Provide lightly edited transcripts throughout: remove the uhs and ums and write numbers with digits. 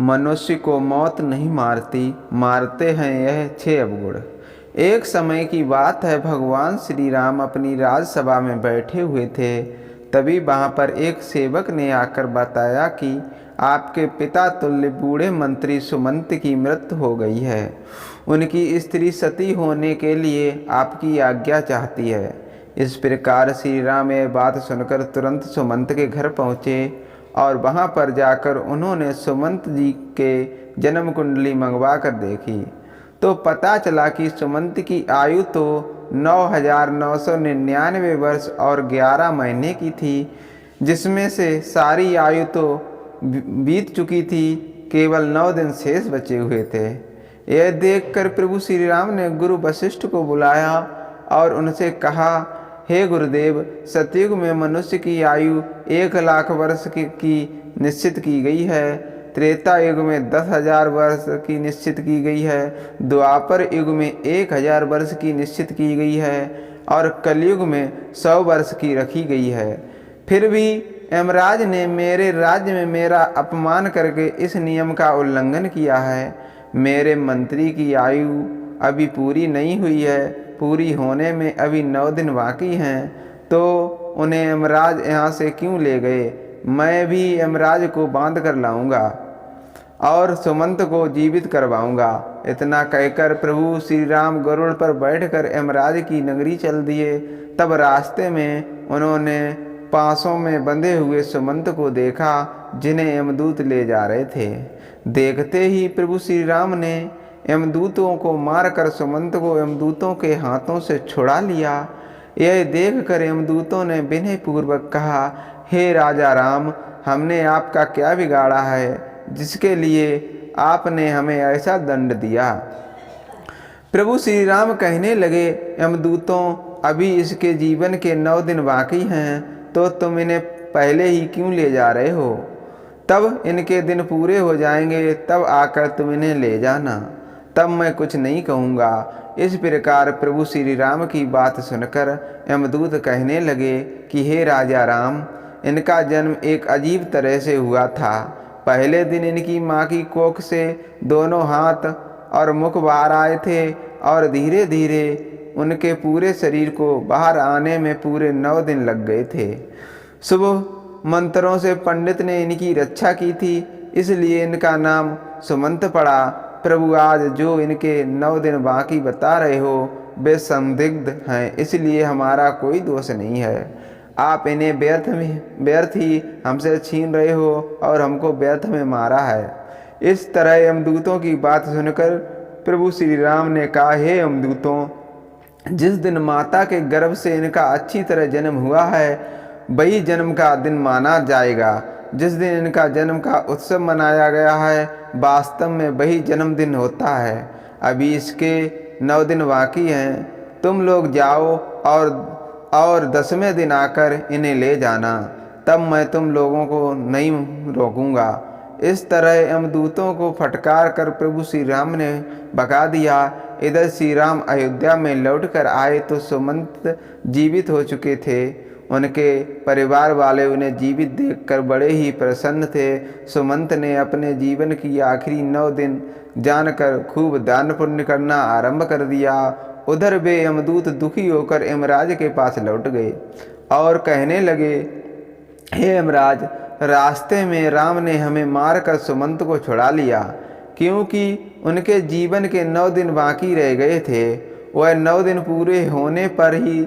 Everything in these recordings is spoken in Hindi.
मनुष्य को मौत नहीं मारती, मारते हैं यह 6 अवगुण। एक समय की बात है, भगवान श्री राम अपनी राजसभा में बैठे हुए थे। तभी वहाँ पर एक सेवक ने आकर बताया कि आपके पिता तुल्य बूढ़े मंत्री सुमंत की मृत्यु हो गई है। उनकी स्त्री सती होने के लिए आपकी आज्ञा चाहती है। इस प्रकार श्री राम यह बात सुनकर तुरंत सुमंत के घर पहुँचे और वहाँ पर जाकर उन्होंने सुमंत जी के जन्म कुंडली मंगवा कर देखी तो पता चला कि सुमंत की आयु तो 9,999 वर्ष और 11 महीने की थी, जिसमें से सारी आयु तो बीत चुकी थी, केवल 9 दिन शेष बचे हुए थे। यह देखकर प्रभु श्री राम ने गुरु वशिष्ठ को बुलाया और उनसे कहा, हे गुरुदेव, सतयुग में मनुष्य की आयु 1,00,000 वर्ष की निश्चित की गई है, त्रेता युग में 10,000 वर्ष की निश्चित की गई है, द्वापर युग में 1,000 वर्ष की निश्चित की गई है और कलयुग में 100 वर्ष की रखी गई है। फिर भी यमराज ने मेरे राज्य में मेरा अपमान करके इस नियम का उल्लंघन किया है। मेरे मंत्री की आयु अभी पूरी नहीं हुई है, पूरी होने में अभी 9 दिन बाकी हैं, तो उन्हें यमराज यहाँ से क्यों ले गए? मैं भी यमराज को बांध कर लाऊंगा और सुमंत को जीवित करवाऊंगा। इतना कहकर प्रभु श्री राम गरुड़ पर बैठकर यमराज की नगरी चल दिए। तब रास्ते में उन्होंने पासों में बंधे हुए सुमंत को देखा, जिन्हें यमदूत ले जा रहे थे। देखते ही प्रभु श्री राम ने यमदूतों को मारकर सुमंत को यमदूतों के हाथों से छुड़ा लिया। यह देखकर यमदूतों ने विनय पूर्वक कहा, हे राजा राम, हमने आपका क्या बिगाड़ा है जिसके लिए आपने हमें ऐसा दंड दिया? प्रभु श्री राम कहने लगे, यमदूतों, अभी इसके जीवन के 9 दिन बाकी हैं, तो तुम इन्हें पहले ही क्यों ले जा रहे हो? तब इनके दिन पूरे हो जाएंगे, तब आकर तुम इन्हें ले जाना, तब मैं कुछ नहीं कहूँगा। इस प्रकार प्रभु श्री राम की बात सुनकर यमदूत कहने लगे कि हे राजा राम, इनका जन्म एक अजीब तरह से हुआ था। पहले दिन इनकी माँ की कोख से दोनों हाथ और मुख बाहर आए थे और धीरे धीरे उनके पूरे शरीर को बाहर आने में पूरे 9 दिन लग गए थे। शुभ मंत्रों से पंडित ने इनकी रक्षा की थी, इसलिए इनका नाम सुमंत पड़ा। प्रभु, आज जो इनके 9 दिन बाकी बता रहे हो वे संदिग्ध हैं, इसलिए हमारा कोई दोष नहीं है। आप इन्हें व्यर्थ ही हमसे छीन रहे हो और हमको व्यर्थ में मारा है। इस तरह यमदूतों की बात सुनकर प्रभु श्री राम ने कहा, हे यमदूतों, जिस दिन माता के गर्भ से इनका अच्छी तरह जन्म हुआ है, वही जन्म का दिन माना जाएगा। जिस दिन इनका जन्म का उत्सव मनाया गया है, वास्तव में वही जन्मदिन होता है। अभी इसके 9 दिन बाकी हैं। तुम लोग जाओ और 10वें दिन आकर इन्हें ले जाना, तब मैं तुम लोगों को नहीं रोकूंगा। इस तरह यमदूतों को फटकार कर प्रभु श्री राम ने भगा दिया। इधर श्री राम अयोध्या में लौटकर आए तो सुमंत जीवित हो चुके थे। उनके परिवार वाले उन्हें जीवित देखकर बड़े ही प्रसन्न थे। सुमंत ने अपने जीवन की आखिरी 9 दिन जानकर खूब दान पुण्य करना आरंभ कर दिया। उधर वे यमदूत दुखी होकर यमराज के पास लौट गए और कहने लगे, हे यमराज, रास्ते में राम ने हमें मारकर सुमंत को छुड़ा लिया, क्योंकि उनके जीवन के 9 दिन बाकी रह गए थे। वह 9 दिन पूरे होने पर ही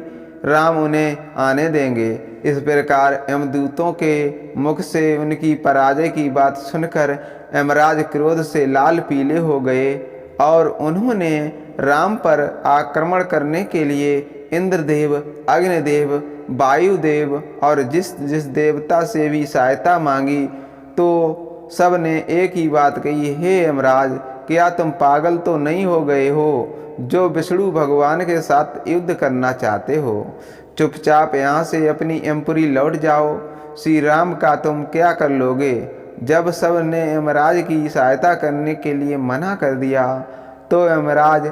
राम उन्हें आने देंगे। इस प्रकार यमदूतों के मुख से उनकी पराजय की बात सुनकर यमराज क्रोध से लाल पीले हो गए और उन्होंने राम पर आक्रमण करने के लिए इंद्रदेव, अग्निदेव, वायुदेव और जिस जिस देवता से भी सहायता मांगी, तो सब ने एक ही बात कही, हे यमराज, क्या तुम पागल तो नहीं हो गए हो जो विष्णु भगवान के साथ युद्ध करना चाहते हो? चुपचाप यहाँ से अपनी यमपुरी लौट जाओ। श्री राम का तुम क्या कर लोगे? जब सब ने यमराज की सहायता करने के लिए मना कर दिया तो यमराज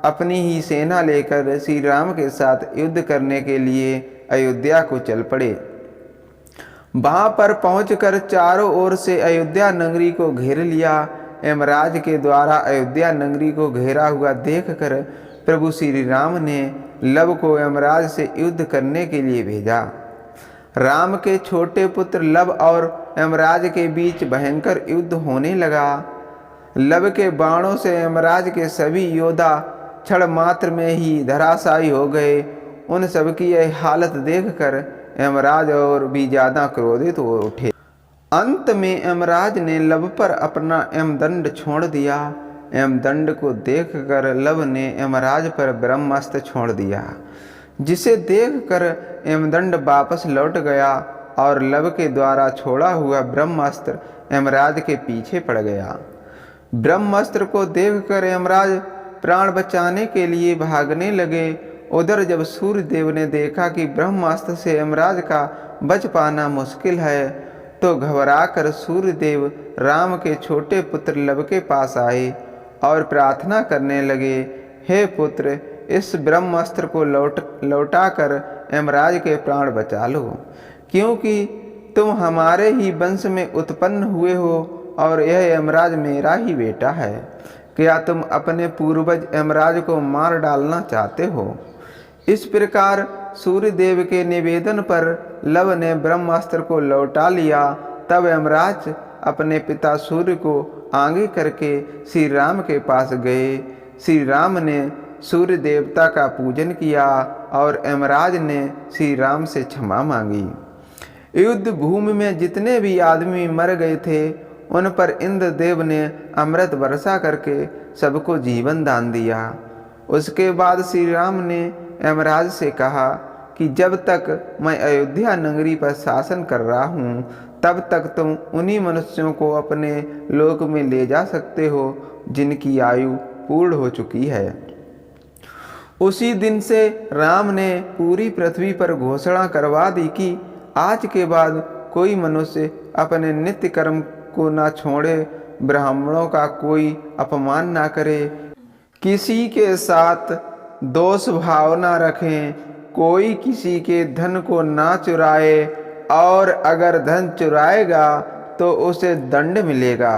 अपनी ही सेना लेकर श्री राम के साथ युद्ध करने के लिए अयोध्या को चल पड़े। वहां पर पहुंचकर चारों ओर से अयोध्या नगरी को घेर लिया। यमराज के द्वारा अयोध्या नगरी को घेरा हुआ देखकर प्रभु श्री राम ने लव को यमराज से युद्ध करने के लिए भेजा। राम के छोटे पुत्र लव और यमराज के बीच भयंकर युद्ध होने लगा। लव के बाणों से यमराज के सभी योद्धा क्षण मात्र में ही धराशायी हो गए। उन सबकी यह हालत देखकर यमराज और भी ज्यादा क्रोधित हो उठे। अंत में यमराज ने लव पर अपना यमदंड छोड़ दिया। यमदंड को देखकर लव ने यमराज पर ब्रह्मास्त्र छोड़ दिया, जिसे देखकर यमदंड वापस लौट गया और लव के द्वारा छोड़ा हुआ ब्रह्मास्त्र यमराज के पीछे पड़ गया। ब्रह्मास्त्र को देखकर यमराज प्राण बचाने के लिए भागने लगे। उधर जब सूर्यदेव ने देखा कि ब्रह्मास्त्र से यमराज का बच पाना मुश्किल है, तो घबराकर सूर्यदेव राम के छोटे पुत्र लव के पास आए और प्रार्थना करने लगे, हे पुत्र, इस ब्रह्मास्त्र को लौटाकर यमराज के प्राण बचा लो, क्योंकि तुम हमारे ही वंश में उत्पन्न हुए हो और यह यमराज मेरा ही बेटा है। क्या तुम अपने पूर्वज यमराज को मार डालना चाहते हो? इस प्रकार सूर्यदेव के निवेदन पर लव ने ब्रह्मास्त्र को लौटा लिया। तब यमराज अपने पिता सूर्य को आगे करके श्री राम के पास गए। श्री राम ने सूर्य देवता का पूजन किया और यमराज ने श्री राम से क्षमा मांगी। युद्ध भूमि में जितने भी आदमी मर गए थे, उन पर इंद्रदेव ने अमृत वर्षा करके सबको जीवन दान दिया। उसके बाद श्री राम ने यमराज से कहा कि जब तक मैं अयोध्या नगरी पर शासन कर रहा हूँ, तब तक तुम उन्हीं मनुष्यों को अपने लोक में ले जा सकते हो जिनकी आयु पूर्ण हो चुकी है। उसी दिन से राम ने पूरी पृथ्वी पर घोषणा करवा दी कि आज के बाद कोई मनुष्य अपने नित्य कर्म को ना छोड़े, ब्राह्मणों का कोई अपमान ना करे, किसी के साथ दोष भाव ना रखें, कोई किसी के धन को ना चुराए और अगर धन चुराएगा तो उसे दंड मिलेगा।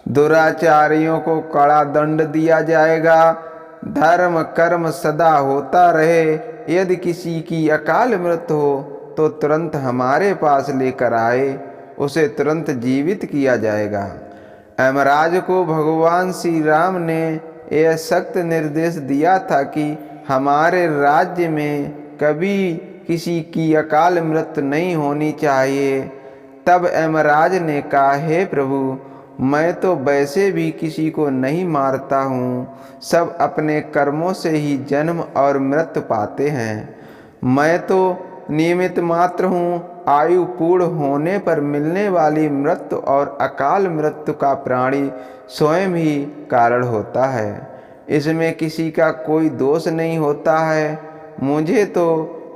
दुराचारियों को कड़ा दंड दिया जाएगा। धर्म कर्म सदा होता रहे। यदि किसी की अकाल मृत्यु हो तो तुरंत हमारे पास लेकर आए, उसे तुरंत जीवित किया जाएगा। यमराज को भगवान श्री राम ने यह सख्त निर्देश दिया था कि हमारे राज्य में कभी किसी की अकाल मृत्यु नहीं होनी चाहिए। तब यमराज ने कहा, हे प्रभु, मैं तो वैसे भी किसी को नहीं मारता हूँ, सब अपने कर्मों से ही जन्म और मृत्यु पाते हैं। मैं तो नियमित मात्र हूँ। आयु पूर्ण होने पर मिलने वाली मृत्यु और अकाल मृत्यु का प्राणी स्वयं ही कारण होता है। इसमें किसी का कोई दोष नहीं होता है। मुझे तो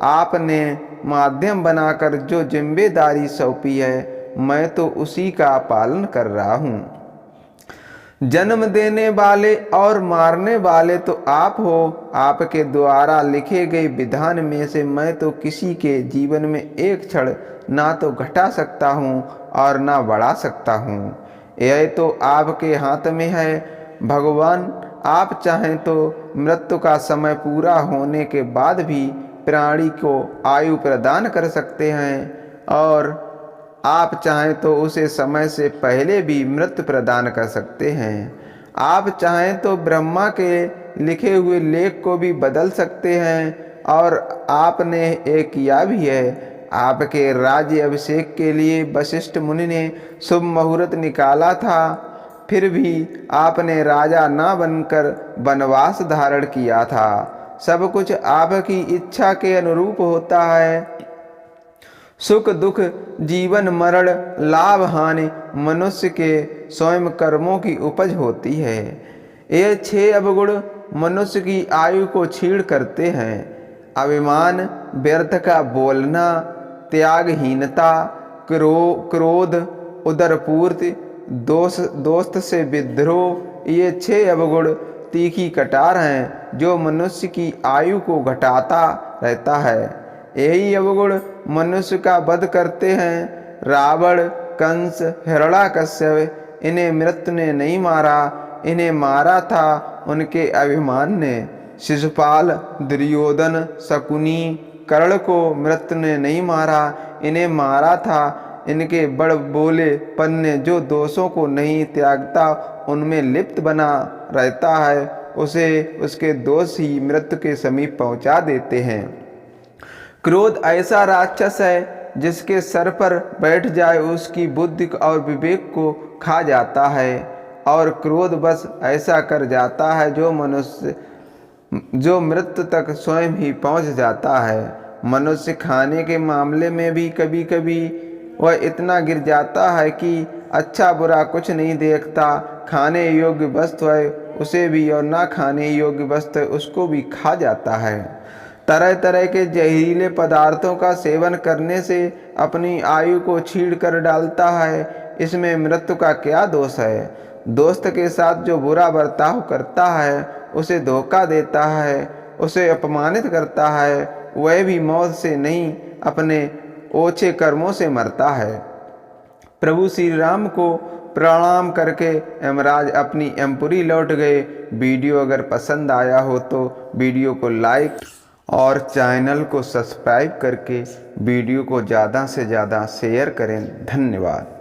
आपने माध्यम बनाकर जो जिम्मेदारी सौंपी है, मैं तो उसी का पालन कर रहा हूँ। जन्म देने वाले और मारने वाले तो आप हो। आपके द्वारा लिखे गए विधान में से मैं तो किसी के जीवन में एक क्षण ना तो घटा सकता हूँ और ना बढ़ा सकता हूँ। यह तो आपके हाथ में है। भगवान, आप चाहें तो मृत्यु का समय पूरा होने के बाद भी प्राणी को आयु प्रदान कर सकते हैं और आप चाहें तो उसे समय से पहले भी मृत्यु प्रदान कर सकते हैं। आप चाहें तो ब्रह्मा के लिखे हुए लेख को भी बदल सकते हैं और आपने ये किया भी है। आपके राज्य अभिषेक के लिए वशिष्ठ मुनि ने शुभ मुहूर्त निकाला था, फिर भी आपने राजा ना बनकर वनवास धारण किया था। सब कुछ आपकी इच्छा के अनुरूप होता है। सुख दुख, जीवन मरण, लाभ हानि मनुष्य के स्वयं कर्मों की उपज होती है। ये 6 अवगुण मनुष्य की आयु को छीण करते हैं। अभिमान, व्यर्थ का बोलना, त्यागहीनता, क्रोध, उदरपूर्ति, दोस्त से विद्रोह, ये 6 अवगुण तीखी कटार हैं जो मनुष्य की आयु को घटाता रहता है। यही अवगुण मनुष्य का वध करते हैं। रावण, कंस, हिरण्याकश्यप, इन्हें मृत्यु ने नहीं मारा, इन्हें मारा था उनके अभिमान ने। शिशुपाल, दुर्योधन, शकुनी, कर्ण को मृत्यु ने नहीं मारा, इन्हें मारा था इनके बड़ बोलेपन ने। जो दोषों को नहीं त्यागता, उनमें लिप्त बना रहता है, उसे उसके दोष ही मृत्यु के समीप पहुंचा देते हैं। क्रोध ऐसा राक्षस है जिसके सर पर बैठ जाए उसकी बुद्धि और विवेक को खा जाता है, और क्रोध बस ऐसा कर जाता है जो मृत्यु तक स्वयं ही पहुंच जाता है। मनुष्य खाने के मामले में भी कभी कभी वह इतना गिर जाता है कि अच्छा बुरा कुछ नहीं देखता। खाने योग्य वस्तु है उसे भी, और ना खाने योग्य वस्तु है उसको भी खा जाता है। तरह तरह के जहरीले पदार्थों का सेवन करने से अपनी आयु को छीड़ कर डालता है, इसमें मृत्यु का क्या दोष है। दोस्त के साथ जो बुरा बर्ताव करता है, उसे धोखा देता है, उसे अपमानित करता है, वह भी मौत से नहीं अपने ओछे कर्मों से मरता है। प्रभु श्री राम को प्रणाम करके यमराज अपनी यमपुरी लौट गए। वीडियो अगर पसंद आया हो तो वीडियो को लाइक और चैनल को सब्सक्राइब करके वीडियो को ज़्यादा से ज़्यादा शेयर करें। धन्यवाद।